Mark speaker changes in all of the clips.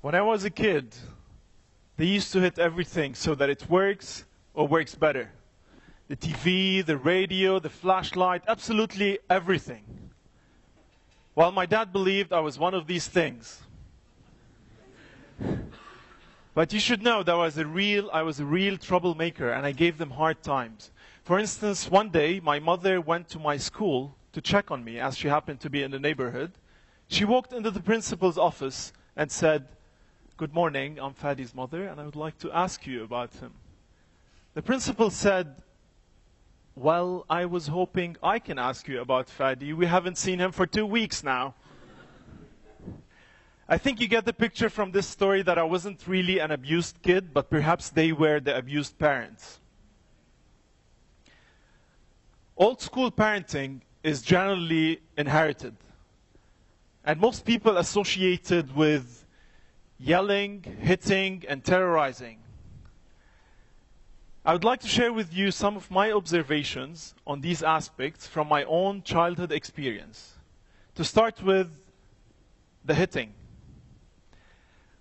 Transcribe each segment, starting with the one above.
Speaker 1: When I was a kid, they used to hit everything so that it works or works better. The TV, the radio, the flashlight, absolutely everything. While my dad believed I was one of these things. But you should know that I was a real troublemaker, and I gave them hard times. For instance, one day my mother went to my school to check on me as she happened to be in the neighborhood. She walked into the principal's office and said, "Good morning, I'm Fadi's mother, and I would like to ask you about him." The principal said, "Well, I was hoping I can ask you about Fadi. We haven't seen him for 2 weeks now." I think you get the picture from this story that I wasn't really an abused kid, but perhaps they were the abused parents. Old school parenting is generally inherited. And most people associate it with yelling, hitting, and terrorizing. I would like to share with you some of my observations on these aspects from my own childhood experience. To start with the hitting.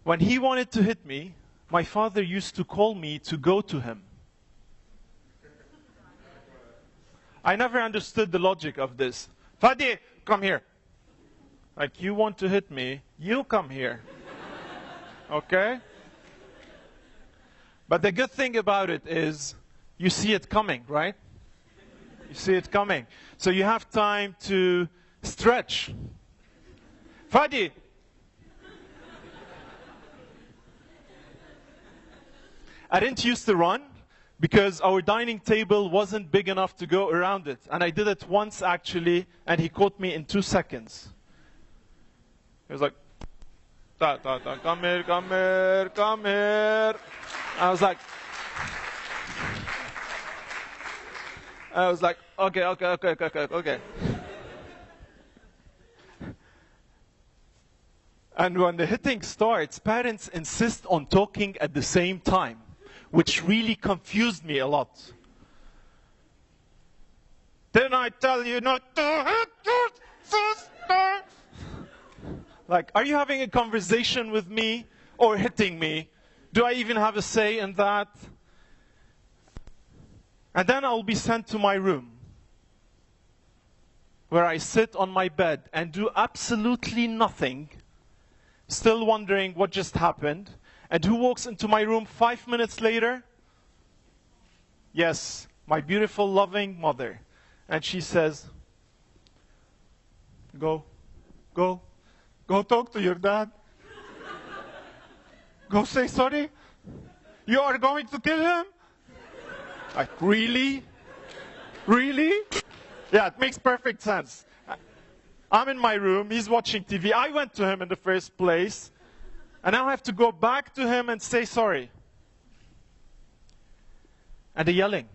Speaker 1: When he wanted to hit me, my father used to call me to go to him. I never understood the logic of this. "Fadi, come here." Like, you want to hit me, you come here. Okay? But the good thing about it is, you see it coming, right? You see it coming. So you have time to stretch. "Fadi." I didn't used to run because our dining table wasn't big enough to go around it. And I did it once actually, and he caught me in 2 seconds. He was like, "Ta, ta, ta, come here, come here, come here." I was like, okay. And when the hitting starts, parents insist on talking at the same time, which really confused me a lot. "Didn't I tell you not to hit your sister?" Like, are you having a conversation with me or hitting me? Do I even have a say in that? And then I'll be sent to my room, where I sit on my bed and do absolutely nothing, still wondering what just happened. And who walks into my room 5 minutes later? Yes, my beautiful, loving mother. And she says, Go talk to your dad. Go say sorry. You are going to kill him? Like, really? Really? Yeah, it makes perfect sense. I'm in my room, he's watching TV. I went to him in the first place. And now I have to go back to him and say sorry. And the yelling.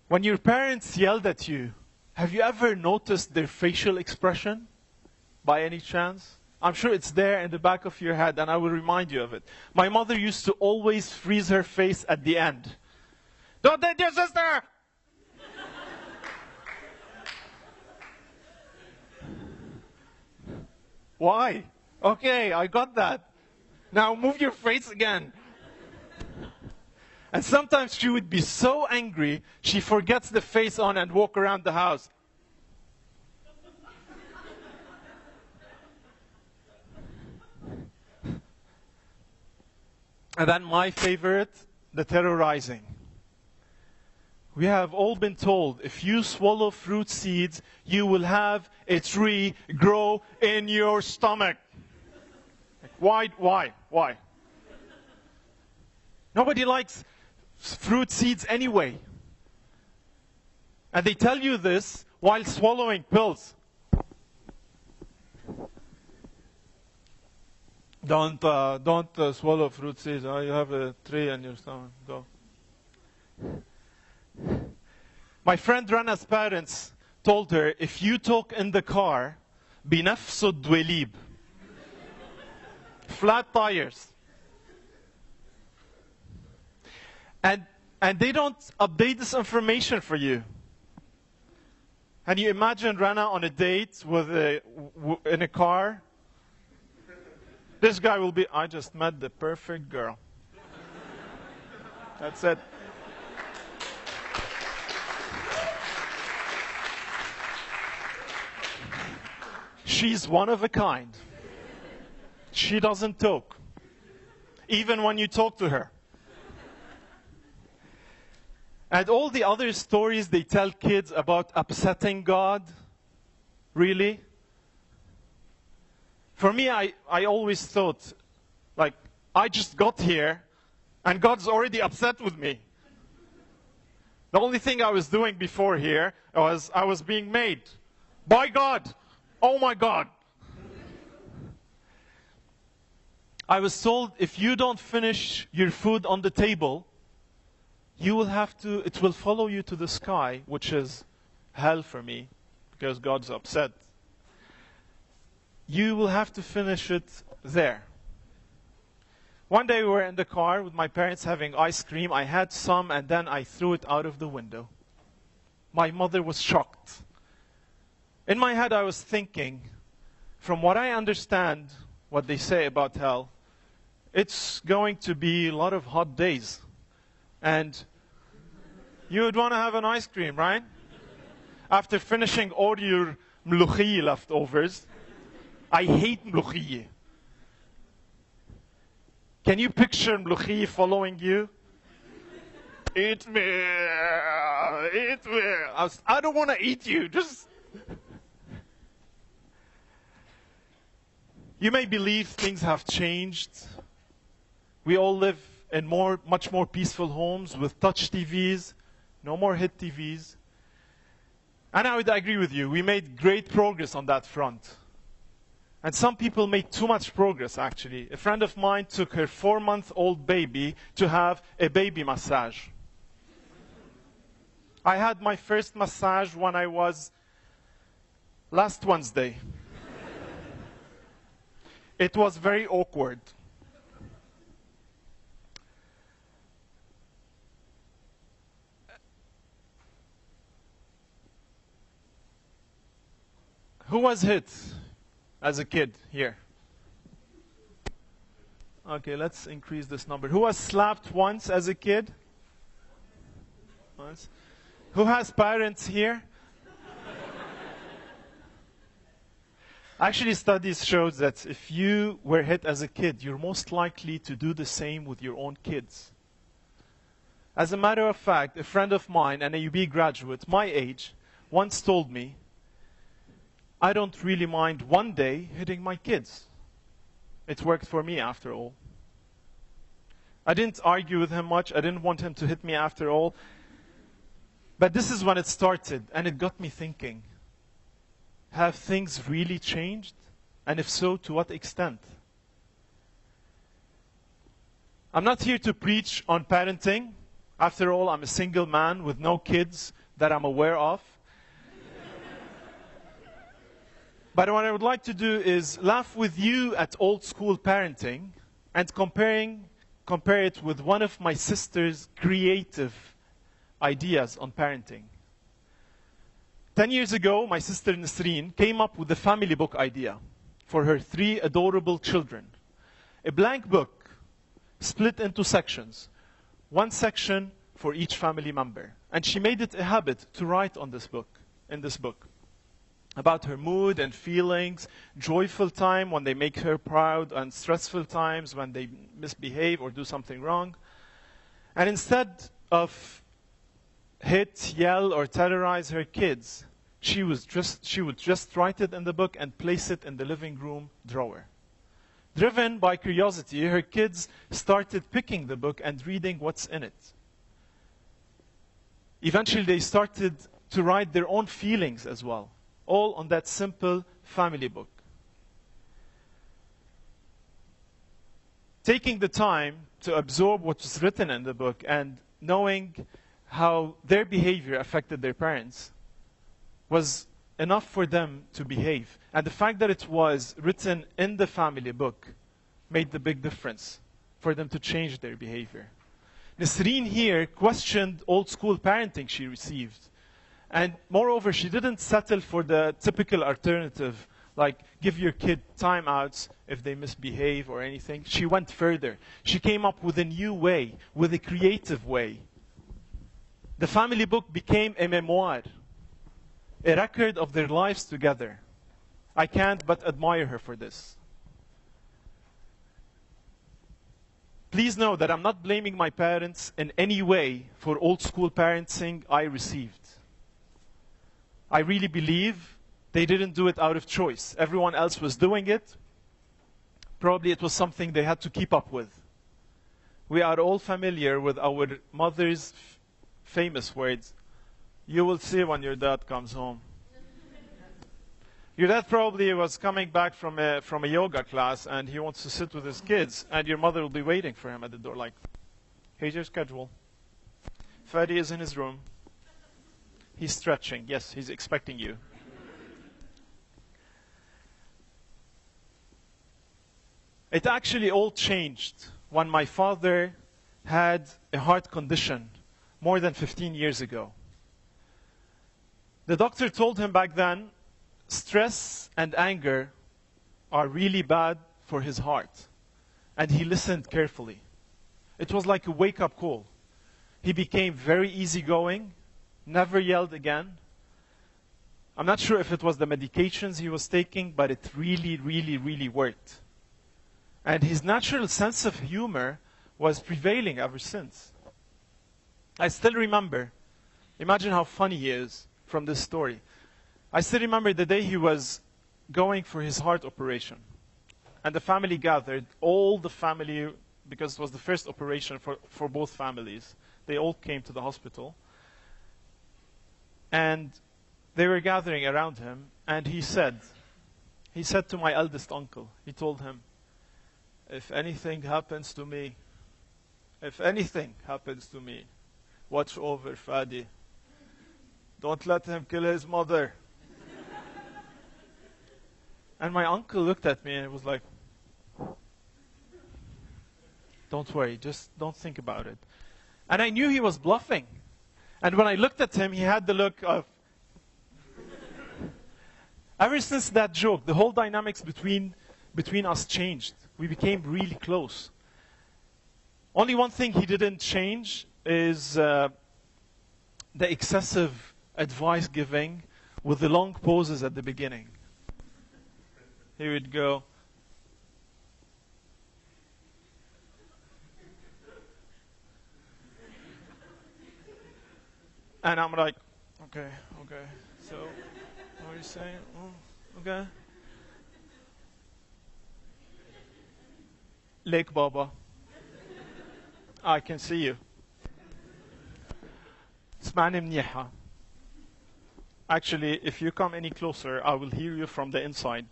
Speaker 1: When your parents yelled at you, have you ever noticed their facial expression? By any chance? I'm sure it's there in the back of your head, and I will remind you of it. My mother used to always freeze her face at the end. "Don't hit your sister!" Why? Okay, I got that. Now move your face again. And sometimes she would be so angry, she forgets the face on and walk around the house. And then my favorite, the terrorizing. We have all been told, if you swallow fruit seeds, you will have a tree grow in your stomach. Why? Nobody likes fruit seeds anyway. And they tell you this while swallowing pills. Don't swallow fruit seeds. You have a tree in your stomach. Go. My friend Rana's parents told her, if you talk in the car, بنفس الدواليب. Flat tires. And they don't update this information for you. And you imagine Rana on a date in a car, This guy will be, I just met the perfect girl. That's it. She's one of a kind. She doesn't talk, even when you talk to her. And all the other stories they tell kids about upsetting God, really? For me, I always thought, like, I just got here, and God's already upset with me. The only thing I was doing before here was I was being made by God. Oh my God. I was told if you don't finish your food on the table, you will have to, it will follow you to the sky, which is hell for me, because God's upset. You will have to finish it there. One day we were in the car with my parents having ice cream. I had some and then I threw it out of the window. My mother was shocked. In my head I was thinking, from what I understand, what they say about hell, it's going to be a lot of hot days. And you would want to have an ice cream, right? After finishing all your mluchi leftovers. I hate mluchi. Can you picture mluchi following you? Eat me, eat me. I don't want to eat you, just... You may believe things have changed. We all live in much more peaceful homes with touch TVs, no more hit TVs. And I would agree with you, we made great progress on that front. And some people made too much progress, actually. A friend of mine took her 4-month-old baby to have a baby massage. I had my first massage when I was last Wednesday. It was very awkward. Who was hit as a kid here? Okay, let's increase this number. Who was slapped once as a kid? Once. Who has parents here? Actually, studies show that if you were hit as a kid, you're most likely to do the same with your own kids. As a matter of fact, a friend of mine, an AUB graduate, my age, once told me, I don't really mind one day hitting my kids. It worked for me after all. I didn't argue with him much. I didn't want him to hit me after all. But this is when it started, and it got me thinking. Have things really changed? And if so, to what extent? I'm not here to preach on parenting. After all, I'm a single man with no kids that I'm aware of. But what I would like to do is laugh with you at old school parenting and compare it with one of my sister's creative ideas on parenting. 10 years ago, my sister Nasreen came up with the family book idea for her 3 adorable children. A blank book split into sections, 1 section for each family member. And she made it a habit to write on this book, in this book, about her mood and feelings, joyful time when they make her proud, and stressful times when they misbehave or do something wrong. And instead of hit, yell, or terrorize her kids, she would just write it in the book and place it in the living room drawer. Driven by curiosity, her kids started picking the book and reading what's in it. Eventually, they started to write their own feelings as well, all on that simple family book. Taking the time to absorb what was written in the book and knowing how their behavior affected their parents was enough for them to behave. And the fact that it was written in the family book made the big difference for them to change their behavior. Nasreen here questioned old school parenting she received. And moreover, she didn't settle for the typical alternative like give your kid timeouts if they misbehave or anything. She went further. She came up with a new way, with a creative way. The family book became a memoir, a record of their lives together. I can't but admire her for this. Please know that I'm not blaming my parents in any way for old school parenting I received. I really believe they didn't do it out of choice. Everyone else was doing it. Probably it was something they had to keep up with. We are all familiar with our mother's famous words, "You will see when your dad comes home." Your dad probably was coming back from a yoga class and he wants to sit with his kids, and your mother will be waiting for him at the door like, "Here's your schedule. Fadi is in his room. He's stretching. Yes, he's expecting you." It actually all changed when my father had a heart condition more than 15 years ago. The doctor told him back then, stress and anger are really bad for his heart. And he listened carefully. It was like a wake-up call. He became very easygoing, never yelled again. I'm not sure if it was the medications he was taking, but it really, really, really worked. And his natural sense of humor was prevailing ever since. I still remember, imagine how funny he is from this story. I still remember the day he was going for his heart operation. And the family gathered, all the family, because it was the first operation for both families. They all came to the hospital. And they were gathering around him, and he said to my eldest uncle, he told him, if anything happens to me, watch over Fadi. Don't let him kill his mother. And my uncle looked at me and was like, don't worry, just don't think about it. And I knew he was bluffing. And when I looked at him, he had the look of... Ever since that joke, the whole dynamics between us changed. We became really close. Only one thing he didn't change is the excessive advice giving with the long pauses at the beginning. He would go, and I'm like, okay, so what are you saying? Oh, okay. Lake Baba, I can see you. اسمعني منيحة. Actually, if you come any closer, I will hear you from the inside.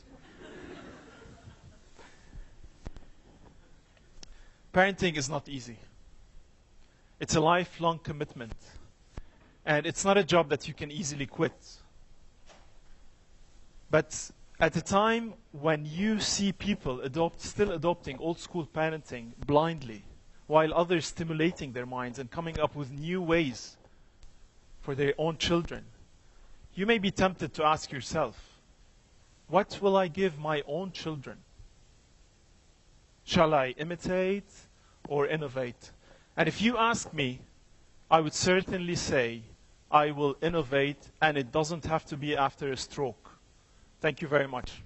Speaker 1: Parenting is not easy. It's a lifelong commitment. And it's not a job that you can easily quit. But at a time when you see people still adopting old school parenting blindly, while others stimulating their minds and coming up with new ways for their own children, you may be tempted to ask yourself, what will I give my own children? Shall I imitate or innovate? And if you ask me, I would certainly say, I will innovate, and it doesn't have to be after a stroke. Thank you very much.